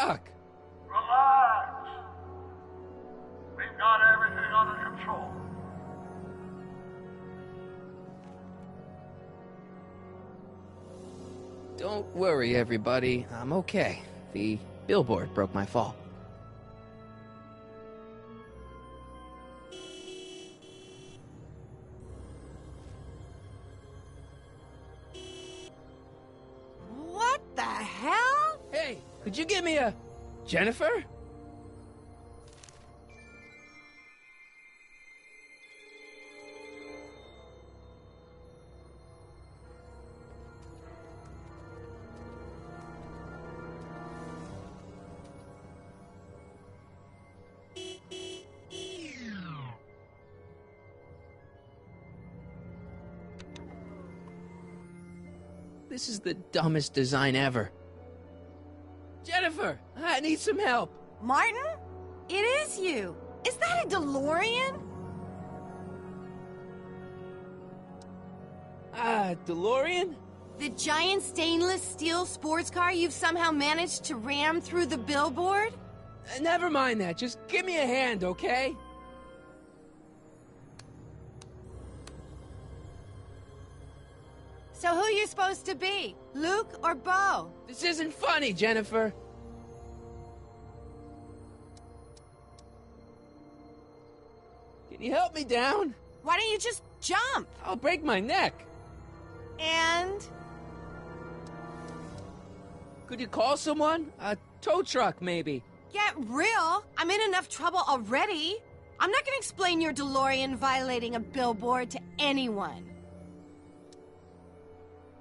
Doc. Relax. We've got everything under control. Don't worry, everybody. I'm okay. The billboard broke my fall. What the hell? Hey, could you give me a... Jennifer? This is the dumbest design ever. Jennifer, I need some help. Martin? It is you. Is that a DeLorean? DeLorean? The giant stainless steel sports car you've somehow managed to ram through the billboard? Never mind that. Just give me a hand, okay? So who you supposed to be? Luke or Bo? This isn't funny, Jennifer. Can you help me down? Why don't you just jump? I'll break my neck. And? Could you call someone? A tow truck, maybe. Get real. I'm in enough trouble already. I'm not gonna explain your DeLorean violating a billboard to anyone.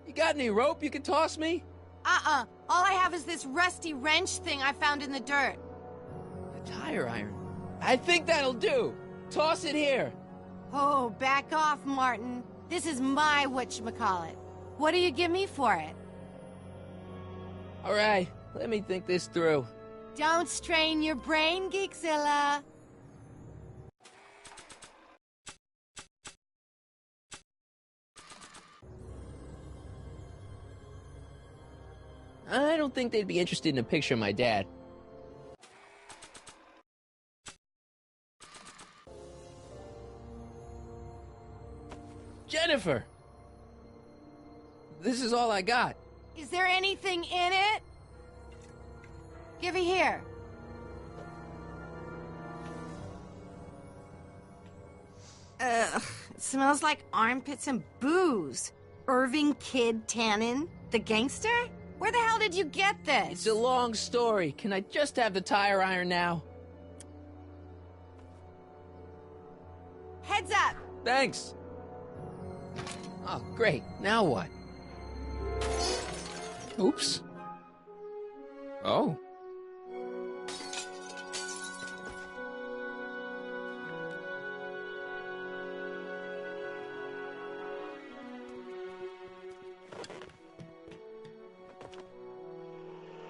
You got any rope you can toss me? All I have is this rusty wrench thing I found in the dirt. A tire iron. I think that'll do. Toss it here. Oh, back off, Martin. This is my whatchamacallit. What do you give me for it? All right, let me think this through. Don't strain your brain, Geekzilla. I don't think they'd be interested in a picture of my dad. Jennifer! This is all I got. Is there anything in it? Give it here. Ugh, it smells like armpits and booze. Irving Kid Tannen, the gangster? Where the hell did you get this? It's a long story. Can I just have the tire iron now? Heads up! Thanks. Oh, great. Now what? Oops. Oh.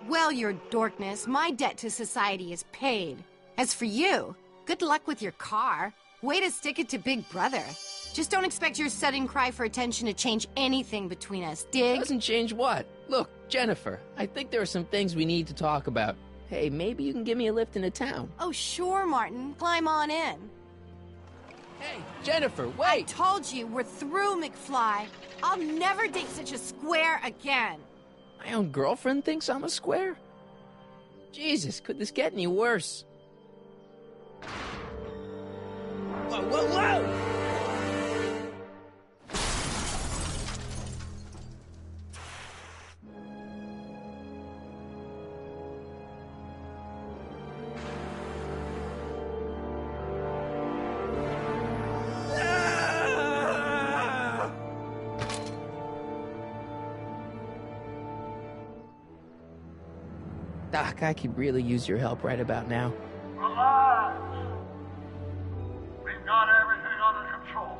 Well, your dorkness, my debt to society is paid. As for you, good luck with your car. Way to stick it to Big Brother. Just don't expect your sudden cry for attention to change anything between us, dig? Doesn't change what? Look, Jennifer, I think there are some things we need to talk about. Hey, maybe you can give me a lift into town. Oh, sure, Martin. Climb on in. Hey, Jennifer, wait! I told you, we're through, McFly. I'll never date such a square again. My own girlfriend thinks I'm a square? Jesus, could this get any worse? Whoa, whoa, whoa! Doc, I could really use your help right about now. Relax. We've got everything under control.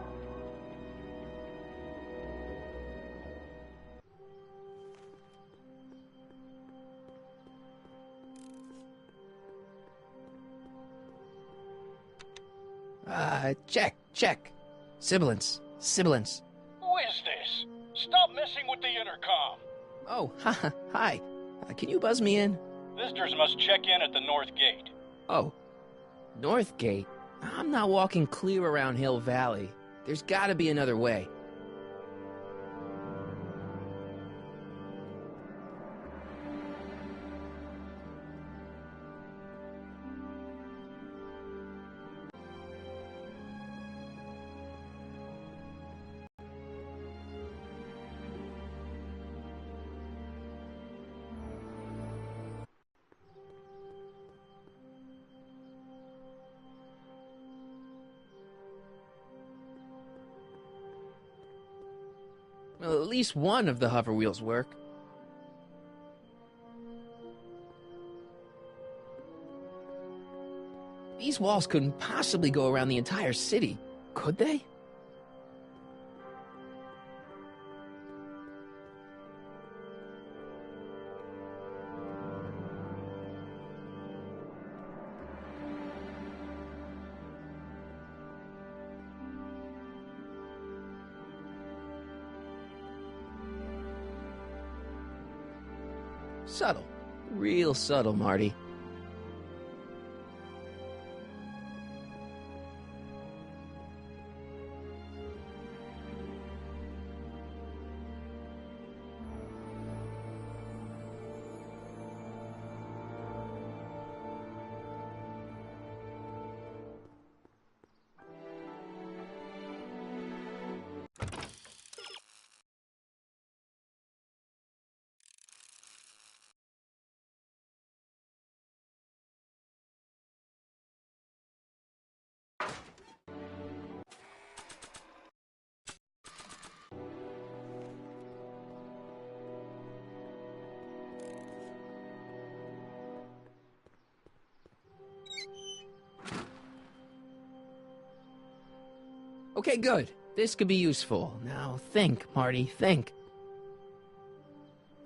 Check. Sibilance. Who is this? Stop messing with the intercom. Oh, hi. Can you buzz me in? Visitors must check in at the North Gate. Oh, North Gate? I'm not walking clear around Hill Valley. There's gotta be another way. Well, at least one of the hover wheels work. These walls couldn't possibly go around the entire city, could they? Subtle. Real subtle, Marty. Okay, good. This could be useful. Now think, Marty, think.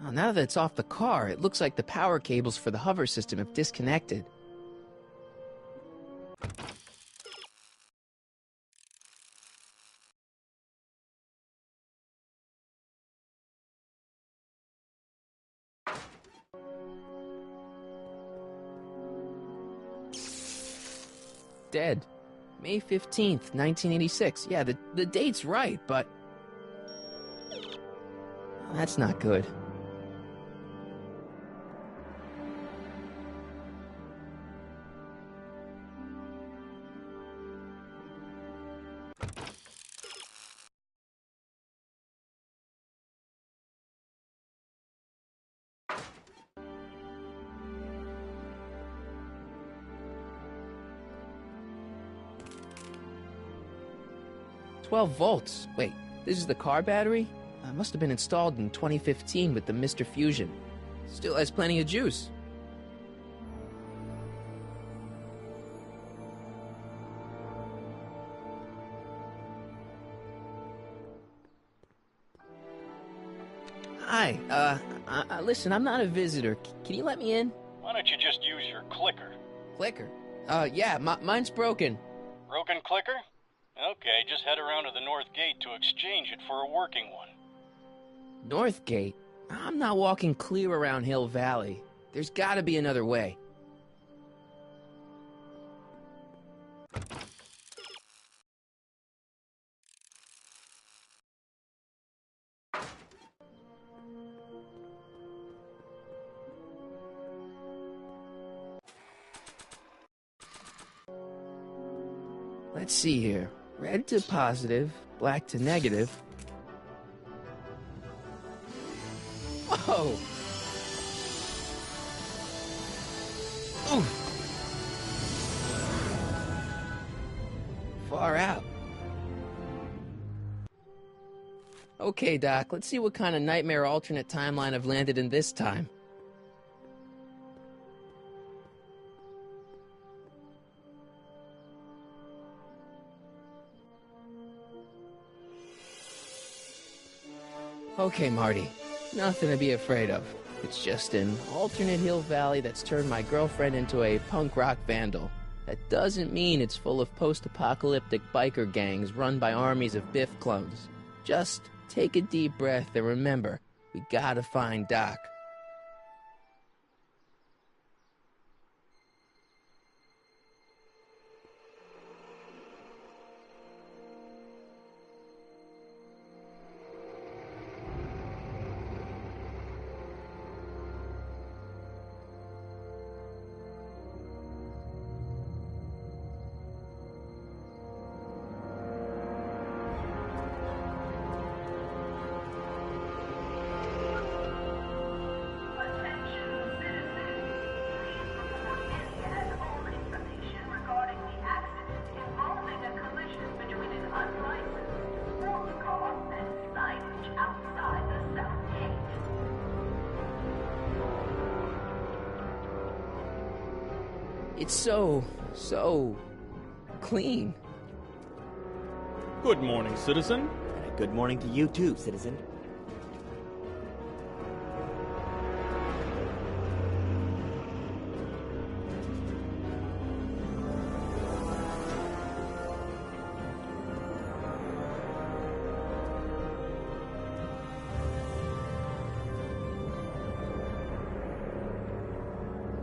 Oh, now that it's off the car, it looks like the power cables for the hover system have disconnected. Dead. May 15th, 1986. Yeah, the date's right, but... that's not good. "12 volts. Wait, this is the car battery? Must have been installed in 2015 with the Mr. Fusion. Still has plenty of juice." Hi, listen, I'm not a visitor. Can you let me in? Why don't you just use your clicker? Clicker? Yeah, mine's broken. Broken clicker? Okay, just head around to the North Gate to exchange it for a working one. North Gate? I'm not walking clear around Hill Valley. There's gotta be another way. Let's see here. Red to positive, black to negative. Whoa! Oof! Far out. Okay, Doc, let's see what kind of nightmare alternate timeline I've landed in this time. Okay, Marty. Nothing to be afraid of. It's just an alternate Hill Valley that's turned my girlfriend into a punk rock vandal. That doesn't mean it's full of post-apocalyptic biker gangs run by armies of Biff clones. Just take a deep breath and remember, we gotta find Doc. It's so clean. Good morning, citizen. And good morning to you too, citizen.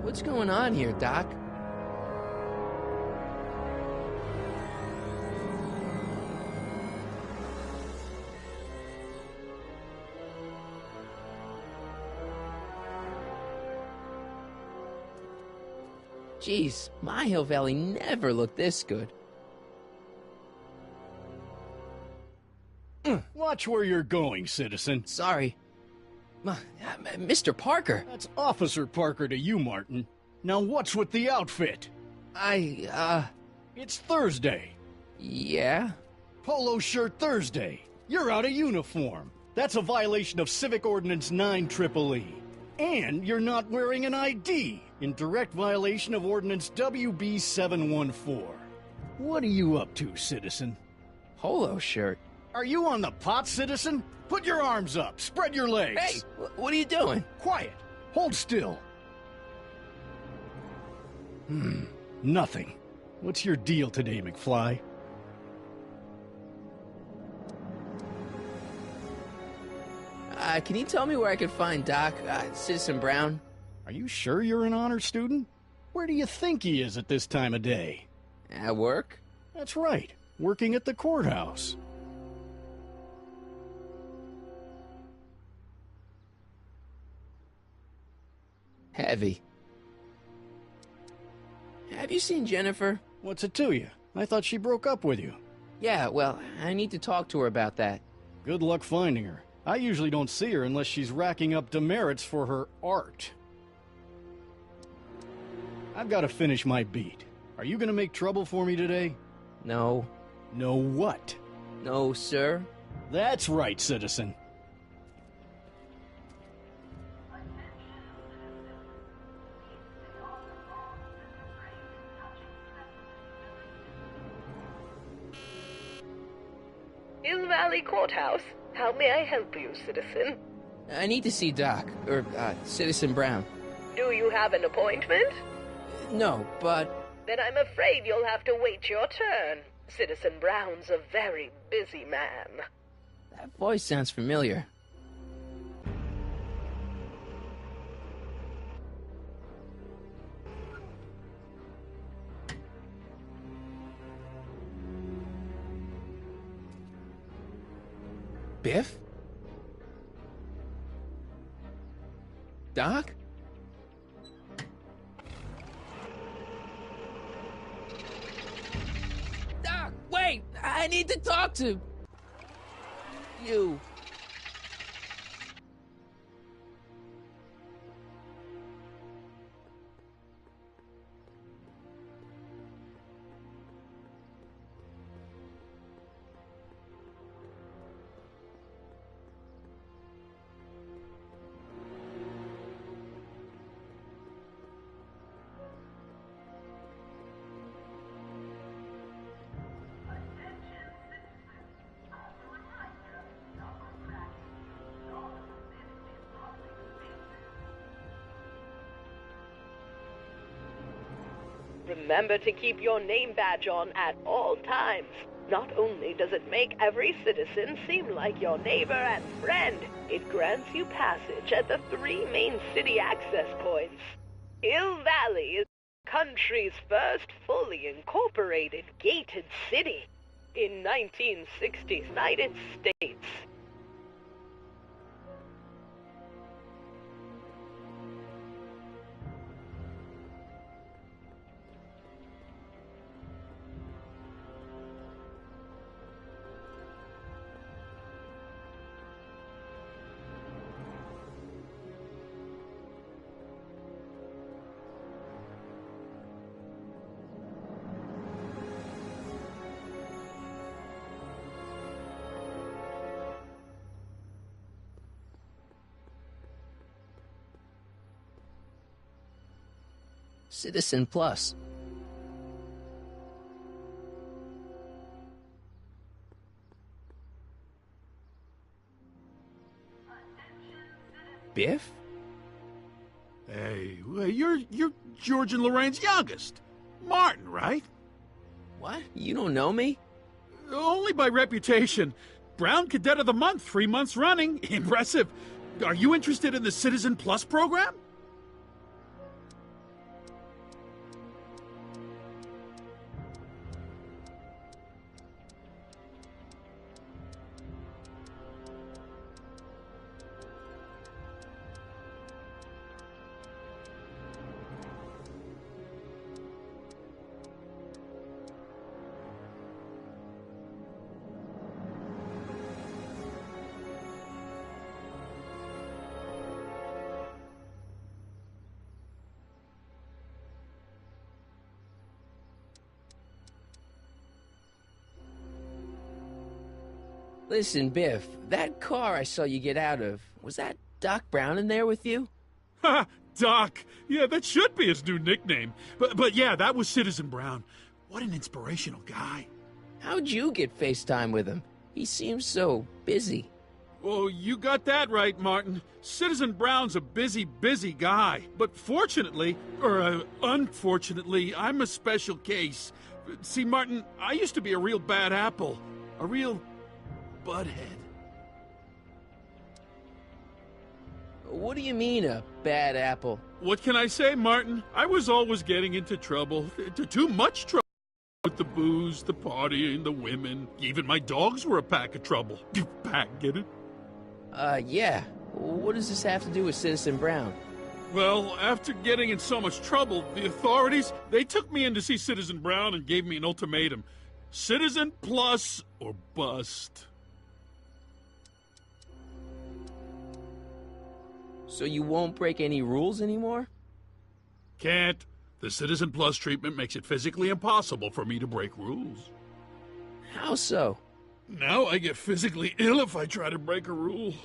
What's going on here, Doc? Jeez, my Hill Valley never looked this good. Watch where you're going, citizen. Sorry. Mr. Parker, That's Officer Parker to you, Martin. Now what's with the outfit? It's Thursday. Yeah? Polo shirt Thursday. You're out of uniform. That's a violation of Civic Ordinance 9EEE. And you're not wearing an ID, in direct violation of Ordinance WB 714. What are you up to, citizen? Polo shirt. Are you on the pot, citizen? Put your arms up. Spread your legs. Hey, what are you doing? Quiet. Hold still. Nothing. What's your deal today, McFly? Can you tell me where I could find Doc, Citizen Brown? Are you sure you're an honor student? Where do you think he is at this time of day? At work? That's right. Working at the courthouse. Heavy. Have you seen Jennifer? What's it to you? I thought she broke up with you. Yeah, well, I need to talk to her about that. Good luck finding her. I usually don't see her unless she's racking up demerits for her art. I've got to finish my beat. Are you going to make trouble for me today? No. No what? No, sir. That's right, citizen. Hill Valley Courthouse. How may I help you, citizen? I need to see Doc, or, Citizen Brown. Do you have an appointment? No, but... Then I'm afraid you'll have to wait your turn. Citizen Brown's a very busy man. that voice sounds familiar. Biff? Doc? Doc, wait! I need to talk to you. Remember to keep your name badge on at all times. Not only does it make every citizen seem like your neighbor and friend, it grants you passage at the 3 main city access points. Hill Valley is the country's first fully incorporated gated city in 1960's United States. Citizen Plus. Biff? Hey, well, you're George and Lorraine's youngest. Martin, right? What? You don't know me? Only by reputation. Brown Cadet of the Month, 3 months running. Impressive. Are you interested in the Citizen Plus program? Listen, Biff, that car I saw you get out of, was that Doc Brown in there with you? Ha! Doc! Yeah, that should be his new nickname. But yeah, that was Citizen Brown. What an inspirational guy. How'd you get FaceTime with him? He seems so busy. Oh, you got that right, Martin. Citizen Brown's a busy, busy guy. But fortunately, or unfortunately, I'm a special case. See, Martin, I used to be a real bad apple. A real butthead. What do you mean, a bad apple? What can I say, Martin? I was always getting into trouble. Too much trouble. With the booze, the partying, the women. Even my dogs were a pack of trouble. Pack, get it? Yeah. What does this have to do with Citizen Brown? Well, after getting in so much trouble, the authorities, they took me in to see Citizen Brown and gave me an ultimatum. Citizen Plus or bust. So you won't break any rules anymore? Can't. The Citizen Plus treatment makes it physically impossible for me to break rules. How so? Now I get physically ill if I try to break a rule.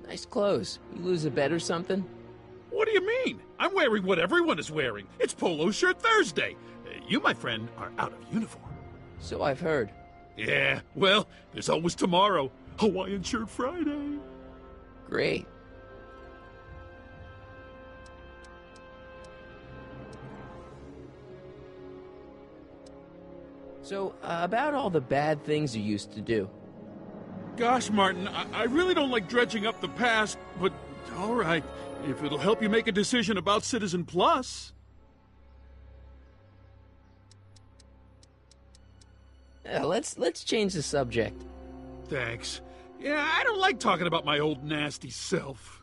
Nice clothes. You lose a bet or something? What do you mean? I'm wearing what everyone is wearing. It's Polo Shirt Thursday. You, my friend, are out of uniform. So I've heard. Yeah, well, there's always tomorrow. Hawaiian Shirt Friday. Great. So, about all the bad things you used to do. Gosh, Martin, I really don't like dredging up the past, but all right, if it'll help you make a decision about Citizen Plus. Yeah, let's change the subject. Thanks. Yeah, I don't like talking about my old nasty self.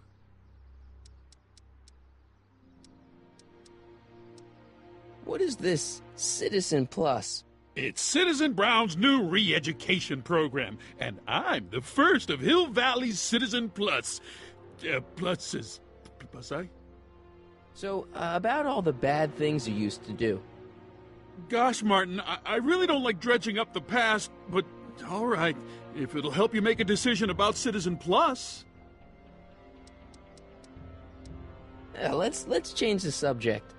What is this Citizen Plus? It's Citizen Brown's new re-education program, and I'm the first of Hill Valley's Citizen Plus. Pluses. Plus, I? So, about all the bad things you used to do. Gosh, Martin, I really don't like dredging up the past, but all right, if it'll help you make a decision about Citizen Plus. Yeah, let's change the subject.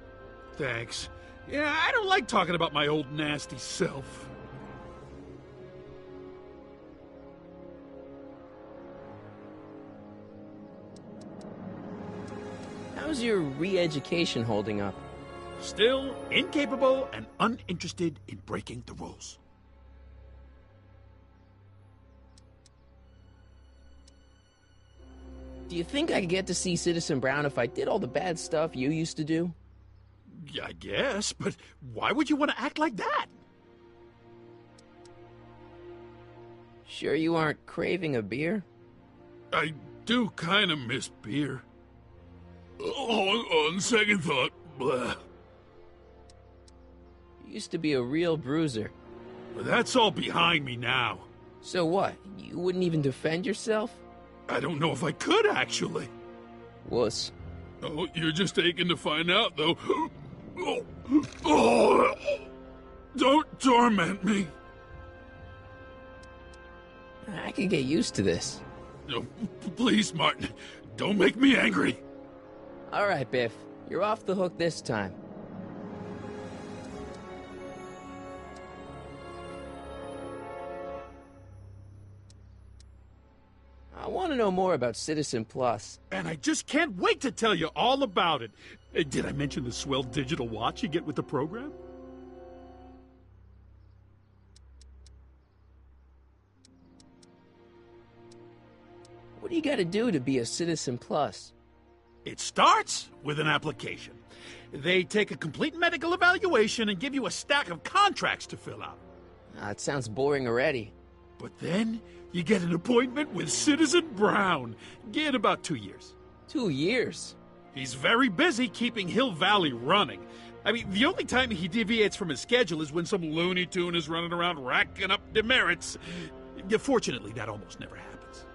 Thanks. Yeah, I don't like talking about my old nasty self. How's your re-education holding up? Still incapable and uninterested in breaking the rules. Do you think I could get to see Citizen Brown if I did all the bad stuff you used to do? Yeah, I guess, but why would you want to act like that? Sure you aren't craving a beer? I do kind of miss beer. On second thought, blah. You used to be a real bruiser. But that's all behind me now. So what? You wouldn't even defend yourself? I don't know if I could, actually. Wuss. Oh, you're just aching to find out, though. Oh, don't torment me. I could get used to this. No, please, Martin, don't make me angry. All right, Biff. You're off the hook this time. I want to know more about Citizen Plus. And I just can't wait to tell you all about it. Did I mention the swell digital watch you get with the program? What do you got to do to be a Citizen Plus? It starts with an application. They take a complete medical evaluation and give you a stack of contracts to fill out. It sounds boring already. But then you get an appointment with Citizen Brown. In about 2 years. 2 years? He's very busy keeping Hill Valley running. I mean, the only time he deviates from his schedule is when some Looney Tune is running around racking up demerits. Fortunately, that almost never happens.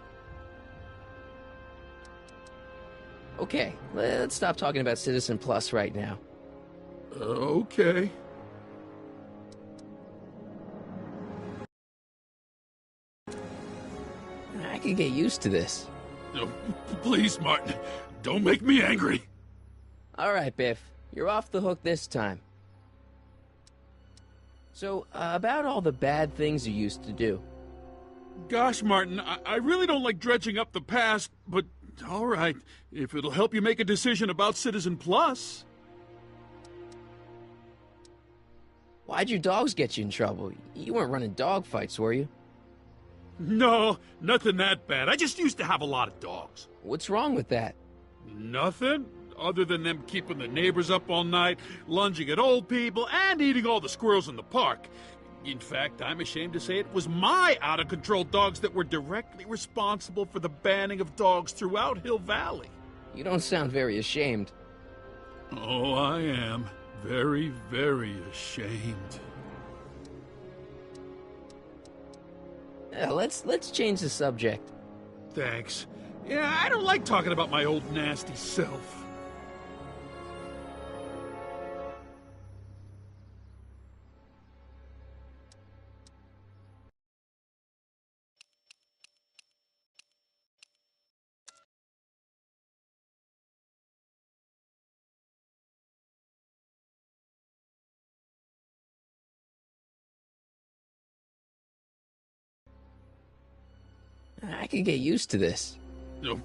Okay, let's stop talking about Citizen Plus right now. Okay. I could get used to this. No, please, Martin, don't make me angry. All right, Biff. You're off the hook this time. So, about all the bad things you used to do. Gosh, Martin, I really don't like dredging up the past, but all right, if it'll help you make a decision about Citizen Plus. Why'd your dogs get you in trouble? You weren't running dog fights, were you? No, nothing that bad. I just used to have a lot of dogs. What's wrong with that? Nothing, other than them keeping the neighbors up all night, lunging at old people, and eating all the squirrels in the park. In fact, I'm ashamed to say it was my out-of-control dogs that were directly responsible for the banning of dogs throughout Hill Valley. You don't sound very ashamed. Oh, I am. Very, very ashamed. Let's change the subject. Thanks. Yeah, I don't like talking about my old nasty self. I could get used to this. No,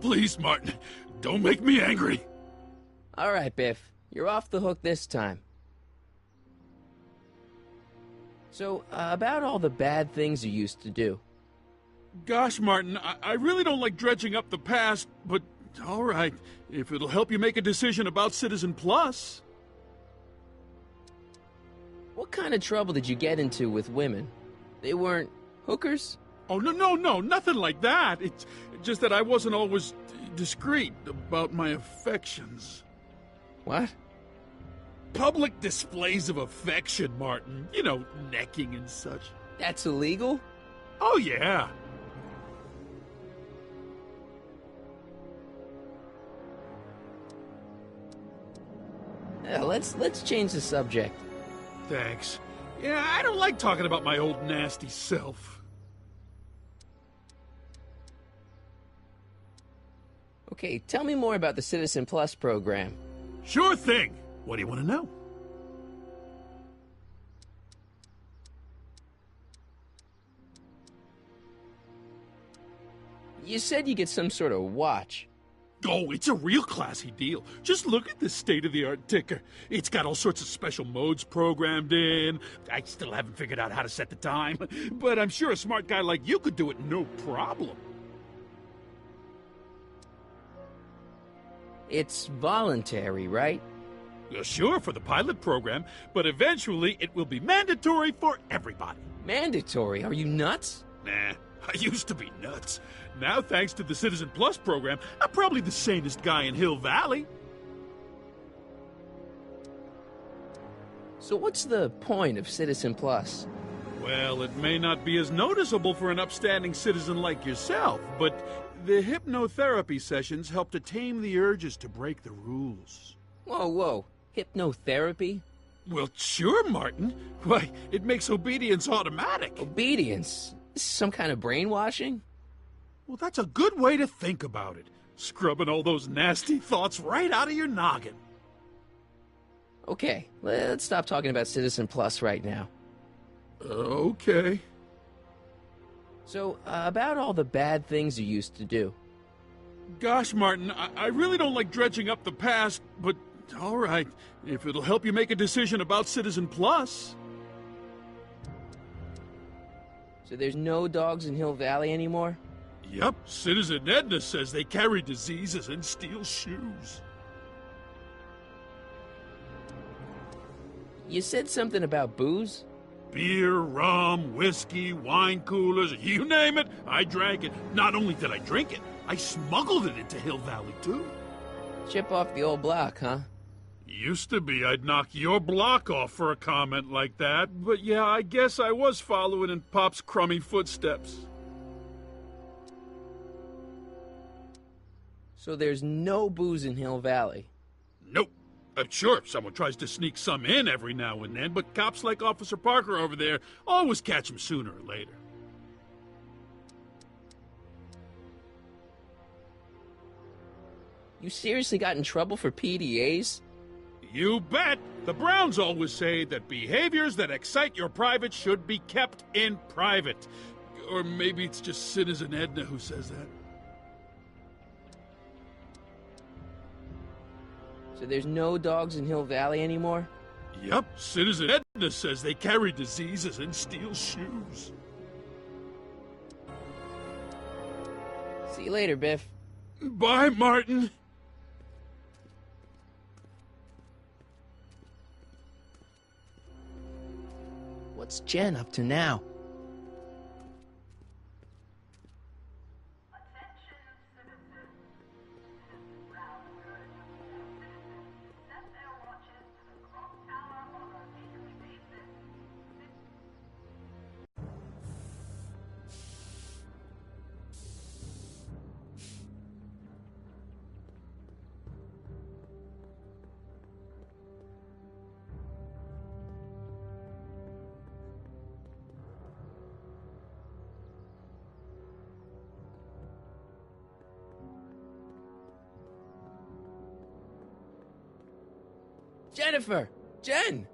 please, Martin, don't make me angry. All right, Biff. You're off the hook this time. So, about all the bad things you used to do. Gosh, Martin, I really don't like dredging up the past, but all right, if it'll help you make a decision about Citizen Plus. What kind of trouble did you get into with women? They weren't hookers? Oh, no, nothing like that. It's just that I wasn't always discreet about my affections. What? Public displays of affection, Martin. You know, necking and such. That's illegal? Oh, yeah. Let's change the subject. Thanks. Yeah, I don't like talking about my old nasty self. Okay, tell me more about the Citizen Plus program. Sure thing. What do you want to know? You said you get some sort of watch. Oh, it's a real classy deal. Just look at this state-of-the-art ticker. It's got all sorts of special modes programmed in. I still haven't figured out how to set the time, but I'm sure a smart guy like you could do it no problem. It's voluntary, right? Sure, for the pilot program, but eventually it will be mandatory for everybody. Mandatory? Are you nuts? Nah, I used to be nuts. Now, thanks to the Citizen Plus program, I'm probably the sanest guy in Hill Valley. So what's the point of Citizen Plus? Well, it may not be as noticeable for an upstanding citizen like yourself, but the hypnotherapy sessions help to tame the urges to break the rules. Whoa. Hypnotherapy? Well, sure, Martin. Why, it makes obedience automatic. Obedience? Some kind of brainwashing? Well, that's a good way to think about it. Scrubbing all those nasty thoughts right out of your noggin. Okay, let's stop talking about Citizen Plus right now. Okay. So, about all the bad things you used to do. Gosh, Martin, I really don't like dredging up the past, but all right, if it'll help you make a decision about Citizen Plus. So there's no dogs in Hill Valley anymore? Yep, Citizen Edna says they carry diseases and steal shoes. You said something about booze? Beer, rum, whiskey, wine coolers, you name it, I drank it. Not only did I drink it, I smuggled it into Hill Valley, too. Chip off the old block, huh? Used to be I'd knock your block off for a comment like that, but yeah, I guess I was following in Pop's crummy footsteps. So there's no booze in Hill Valley? Nope. Sure, someone tries to sneak some in every now and then, but cops like Officer Parker over there always catch him sooner or later. You seriously got in trouble for PDAs? You bet! The Browns always say that behaviors that excite your private should be kept in private. Or maybe it's just Citizen Edna who says that. So there's no dogs in Hill Valley anymore? Yep, Citizen Edna says they carry diseases and steal shoes. See you later, Biff. Bye, Martin. What's Jen up to now? Attention, citizens. Citizen Brown urges all citizens to set their watches to the clock tower on a weekly basis. Jennifer! Jen!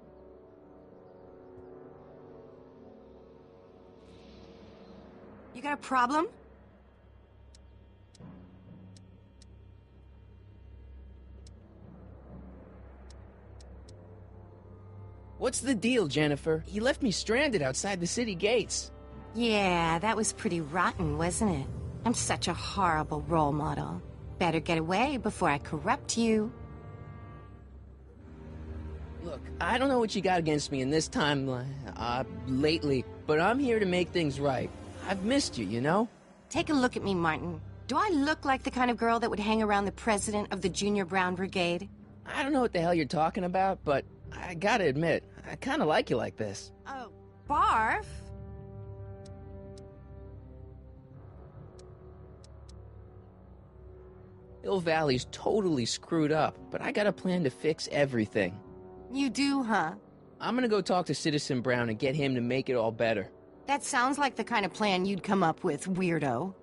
You got a problem? What's the deal, Jennifer? You left me stranded outside the city gates. Yeah, that was pretty rotten, wasn't it? I'm such a horrible role model. Better get away before I corrupt you. Look, I don't know what you got against me in this time, lately, but I'm here to make things right. I've missed you, you know? Take a look at me, Martin. Do I look like the kind of girl that would hang around the president of the Junior Brown Brigade? I don't know what the hell you're talking about, but I gotta admit, I kinda like you like this. Oh, barf? Hill Valley's totally screwed up, but I got a plan to fix everything. You do, huh? I'm gonna go talk to Citizen Brown and get him to make it all better. That sounds like the kind of plan you'd come up with, weirdo.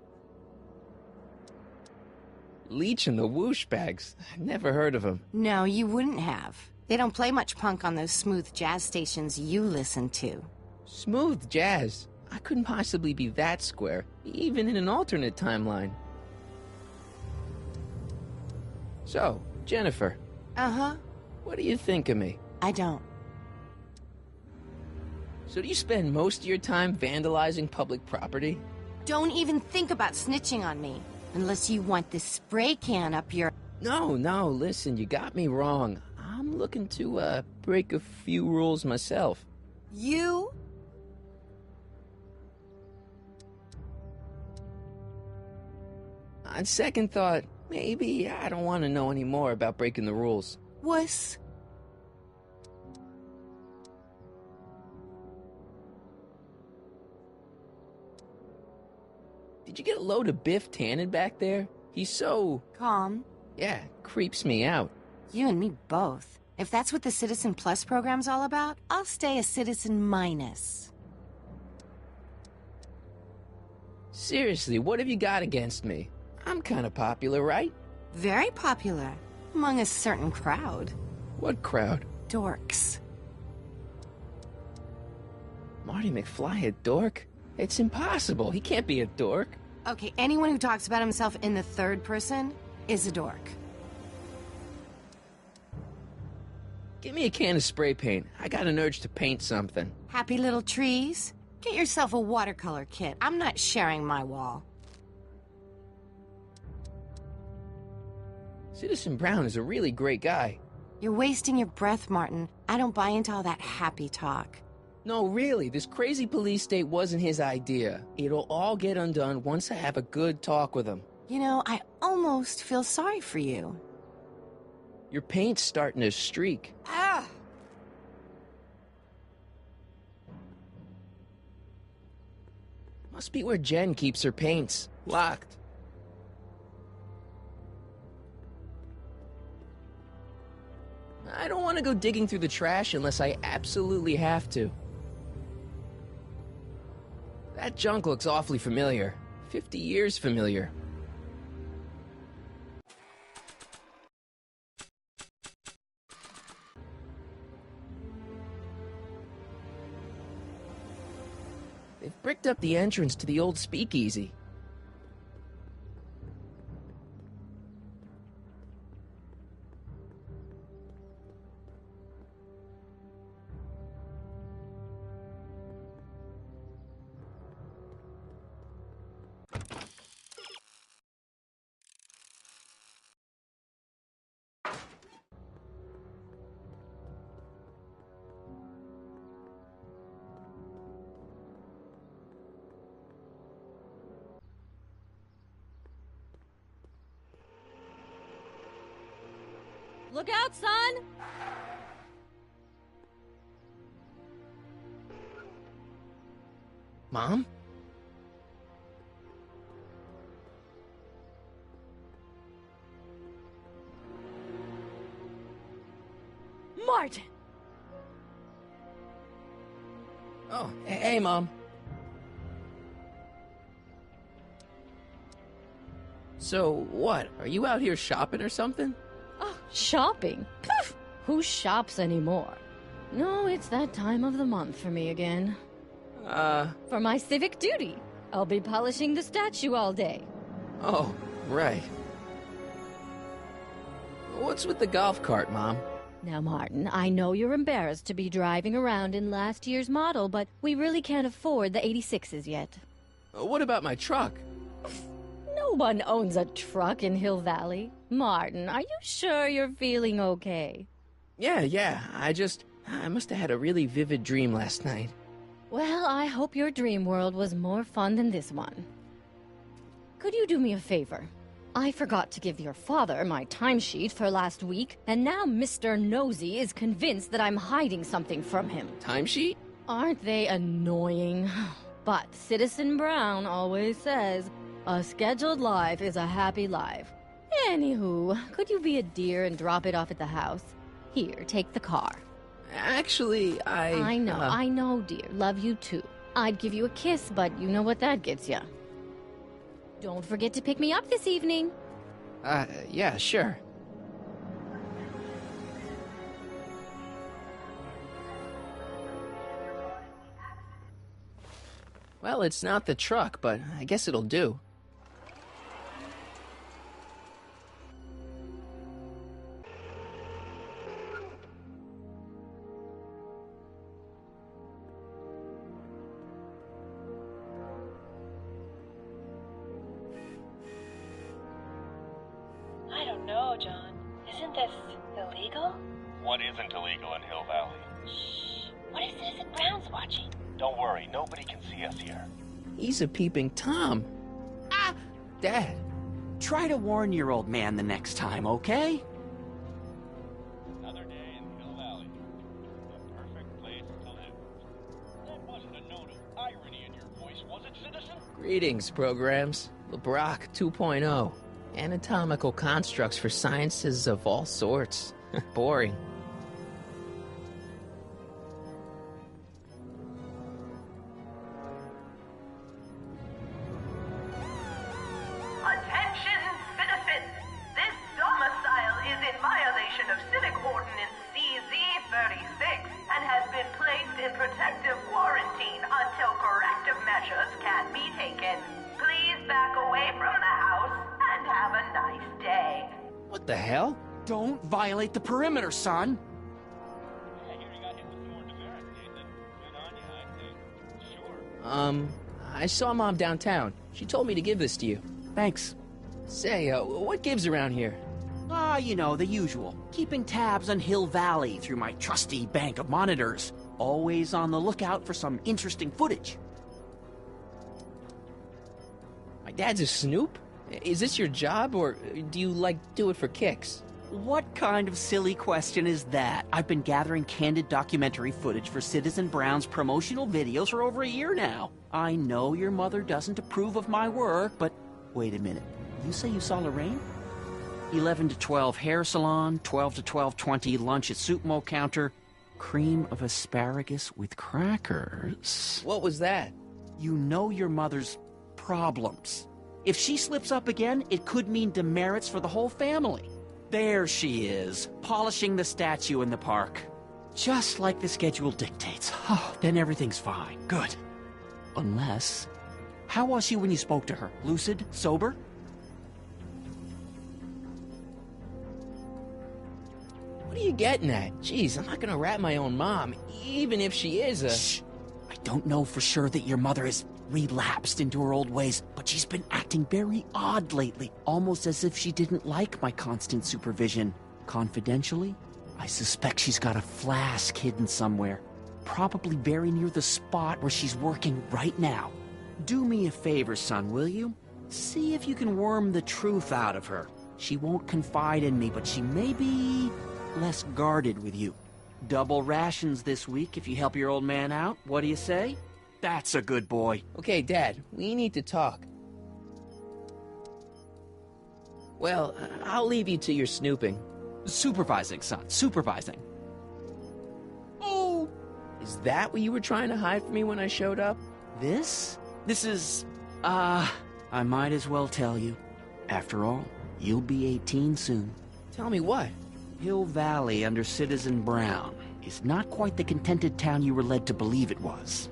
Leech and the Whoosh Bags. I've never heard of them. No, you wouldn't have. They don't play much punk on those smooth jazz stations you listen to. Smooth jazz? I couldn't possibly be that square, even in an alternate timeline. So, Jennifer. Uh-huh. What do you think of me? I don't. So do you spend most of your time vandalizing public property? Don't even think about snitching on me. Unless you want this spray can up your... No, listen, you got me wrong. I'm looking to, break a few rules myself. You? On second thought, maybe I don't want to know any more about breaking the rules. Wuss. Did you get a load of Biff Tannen back there? He's so... Calm. Yeah, creeps me out. You and me both. If that's what the Citizen Plus program's all about, I'll stay a Citizen Minus. Seriously, what have you got against me? I'm kind of popular, right? Very popular. Among a certain crowd. What crowd? Dorks. Marty McFly a dork? It's impossible. He can't be a dork. Okay, anyone who talks about himself in the third person is a dork. Give me a can of spray paint. I got an urge to paint something. Happy little trees? Get yourself a watercolor kit. I'm not sharing my wall. Citizen Brown is a really great guy. You're wasting your breath, Martin. I don't buy into all that happy talk. No, really, this crazy police state wasn't his idea. It'll all get undone once I have a good talk with him. You know, I almost feel sorry for you. Your paint's starting to streak. Ah! Must be where Jen keeps her paints. Locked. I don't want to go digging through the trash unless I absolutely have to. That junk looks awfully familiar. 50 years familiar. They've bricked up the entrance to the old speakeasy. Look out, son! Mom? Martin! Oh, hey, Mom. So, what? Are you out here shopping or something? Oh, shopping? Poof! Who shops anymore? No, it's that time of the month for me again. For my civic duty. I'll be polishing the statue all day. Oh, right. What's with the golf cart, Mom? Now, Martin, I know you're embarrassed to be driving around in last year's model, but we really can't afford the 86s yet. What about my truck? No one owns a truck in Hill Valley. Martin, are you sure you're feeling okay? Yeah. I must have had a really vivid dream last night. Well, I hope your dream world was more fun than this one. Could you do me a favor? I forgot to give your father my timesheet for last week, and now Mr. Nosy is convinced that I'm hiding something from him. Timesheet? Aren't they annoying? But Citizen Brown always says, a scheduled life is a happy life. Anywho, could you be a dear and drop it off at the house? Here, take the car. Actually, I know, dear. Love you too. I'd give you a kiss, but you know what that gets ya. Don't forget to pick me up this evening. Yeah, sure. Well, it's not the truck, but I guess it'll do. I don't know, John. Isn't this illegal? What isn't illegal in Hill Valley? Shh. What if Citizen Brown's watching? Don't worry, nobody can see us here. He's a peeping Tom. Ah! Dad. Try to warn your old man the next time, okay? Another day in Hill Valley. The perfect place to live. That wasn't a note of irony in your voice, was it, citizen? Greetings, programs. LeBrock 2.0. Anatomical constructs for sciences of all sorts. Boring. the hell? Don't violate the perimeter, son. I hear you got hit with some more demerits, Nathan. Good on you, I think. Sure. I saw Mom downtown. She told me to give this to you. Thanks. Say, what gives around here? Ah, you know, the usual. Keeping tabs on Hill Valley through my trusty bank of monitors. Always on the lookout for some interesting footage. My dad's a snoop? Is this your job, or do you, do it for kicks? What kind of silly question is that? I've been gathering candid documentary footage for Citizen Brown's promotional videos for over a year now. I know your mother doesn't approve of my work, but wait a minute. You say you saw Lorraine? 11 to 12 hair salon, 12 to 12:20 lunch at soup mo counter, cream of asparagus with crackers. What was that? You know your mother's problems. If she slips up again, it could mean demerits for the whole family. There she is, polishing the statue in the park. Just like the schedule dictates. Oh, then everything's fine. Good. Unless... How was she when you spoke to her? Lucid? Sober? What are you getting at? Jeez, I'm not gonna rat my own mom, even if she is a... Shh! I don't know for sure that your mother has relapsed into her old ways, but she's been acting very odd lately, almost as if she didn't like my constant supervision. Confidentially, I suspect she's got a flask hidden somewhere, probably very near the spot where she's working right now. Do me a favor, son, will you? See if you can worm the truth out of her. She won't confide in me, but she may be less guarded with you. Double rations this week if you help your old man out. What do you say? That's a good boy. Okay, Dad, we need to talk. Well, I'll leave you to your snooping. Supervising, son. Supervising. Oh! Is that what you were trying to hide from me when I showed up? This? This is... I might as well tell you. After all, you'll be 18 soon. Tell me what? Hill Valley under Citizen Brown is not quite the contented town you were led to believe it was.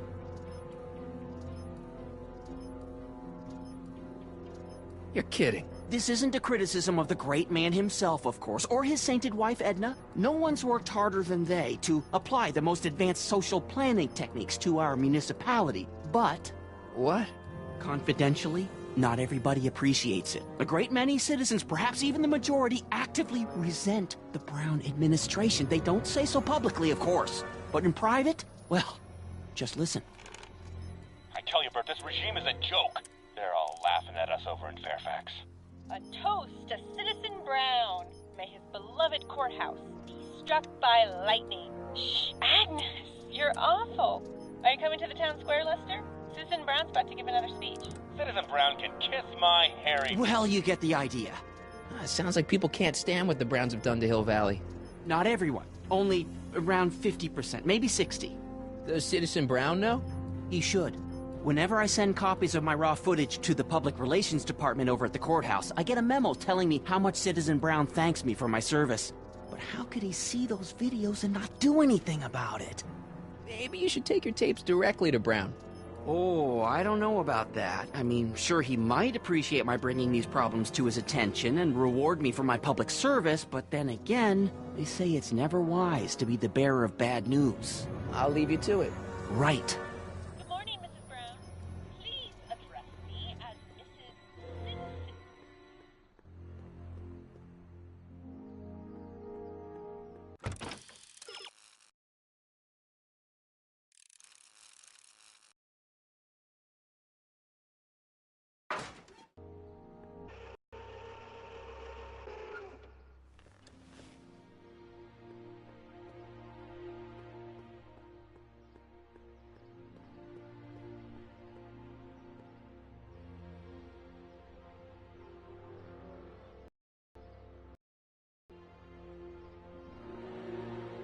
You're kidding. This isn't a criticism of the great man himself, of course, or his sainted wife, Edna. No one's worked harder than they to apply the most advanced social planning techniques to our municipality. But... What? Confidentially, not everybody appreciates it. A great many citizens, perhaps even the majority, actively resent the Brown administration. They don't say so publicly, of course. But in private, well, just listen. I tell you, Bert, this regime is a joke. They're all laughing at us over in Fairfax. A toast to Citizen Brown. May his beloved courthouse be struck by lightning. Shh, Agnes, you're awful. Are you coming to the town square, Lester? Citizen Brown's about to give another speech. Citizen Brown can kiss my hairy... Well, you get the idea. Sounds like people can't stand what the Browns have done to Hill Valley. Not everyone. Only around 50%, maybe 60%. Does Citizen Brown know? He should. Whenever I send copies of my raw footage to the Public Relations Department over at the courthouse, I get a memo telling me how much Citizen Brown thanks me for my service. But how could he see those videos and not do anything about it? Maybe you should take your tapes directly to Brown. Oh, I don't know about that. I mean, sure, he might appreciate my bringing these problems to his attention and reward me for my public service, but then again, they say it's never wise to be the bearer of bad news. I'll leave you to it. Right.